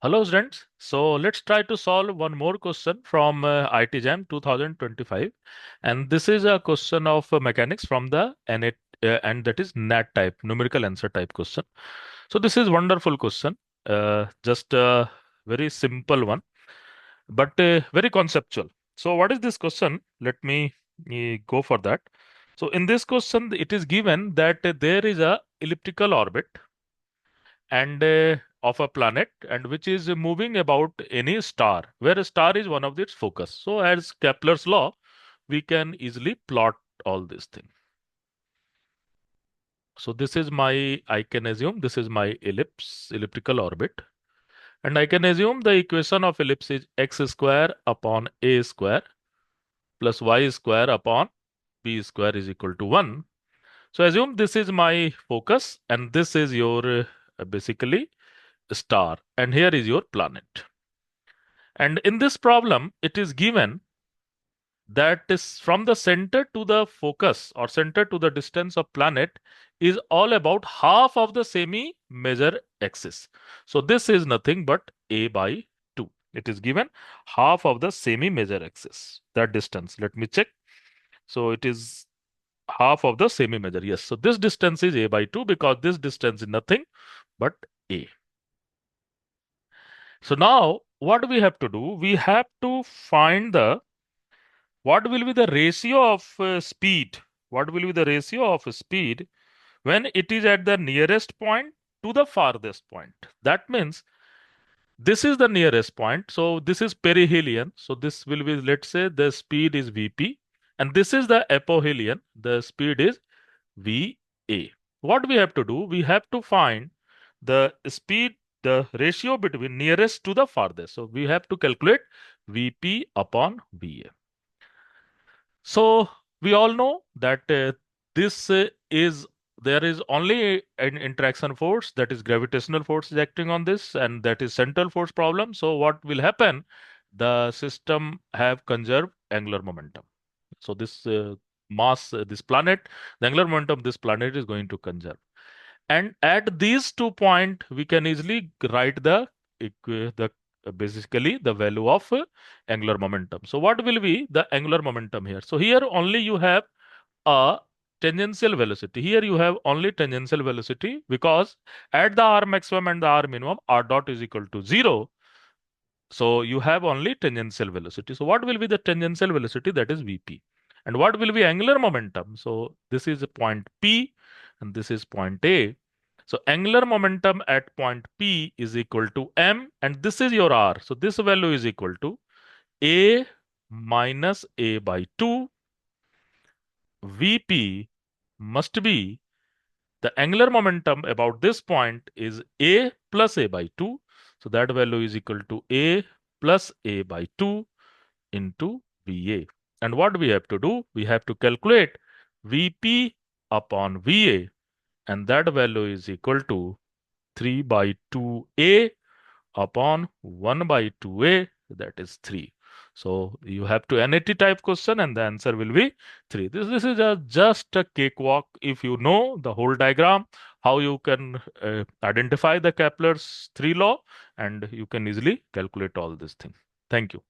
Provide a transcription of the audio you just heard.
Hello students. So let's try to solve one more question from IIT JAM 2025. And this is a question of mechanics from the NAT and that is NAT type, numerical answer type question. So this is wonderful question. Just a very simple one, but very conceptual. So what is this question? Let me go for that. So in this question, it is given that there is a elliptical orbit and of a planet and which is moving about any star where a star is one of its focus. So as Kepler's law, we can easily plot all these things. So this is my, I can assume this is my elliptical orbit, and I can assume the equation of ellipse is x square upon a square plus y square upon b square is equal to 1. So assume this is my focus and this is your basically star and here is your planet. And in this problem, it is given that is from the center to the focus or center to the distance of planet is all about half of the semi-major axis. So this is nothing but a by 2. It is given half of the semi-major axis, that distance. Let me check. So it is half of the semi-major. Yes. So this distance is a by 2 because this distance is nothing but a. So now what we have to do? We have to find the what will be the ratio of speed? What will be the ratio of speed when it is at the nearest point to the farthest point? That means this is the nearest point. So this is perihelion. So this will be, let's say the speed is Vp. And this is the apohelion. The speed is Va. What we have to do? We have to find the speed, the ratio between nearest to the farthest. So we have to calculate Vp upon Va. So we all know that this is there is only an interaction force, that is gravitational force is acting on this, and that is central force problem. So what will happen? The system have conserved angular momentum. So this mass, this planet, the angular momentum, this planet is going to conserve. And at these 2 points, we can easily write the basically the value of angular momentum. So what will be the angular momentum here? So here only you have a tangential velocity. Here you have only tangential velocity because at the r maximum and the r minimum, r dot is equal to 0. So you have only tangential velocity. So what will be the tangential velocity? That is Vp. And what will be angular momentum? So this is point P and this is point A. So angular momentum at point P is equal to m and this is your r. So this value is equal to a minus a by 2. Vp must be the angular momentum about this point is a plus a by 2. So that value is equal to a plus a by 2 into Va. And what we have to do? We have to calculate Vp upon Va, and that value is equal to 3 by 2a upon 1 by 2a, that is 3. So you have to NAT type question and the answer will be 3. This is just a cakewalk if you know the whole diagram, how you can identify the Kepler's 3 law, and you can easily calculate all these things. Thank you.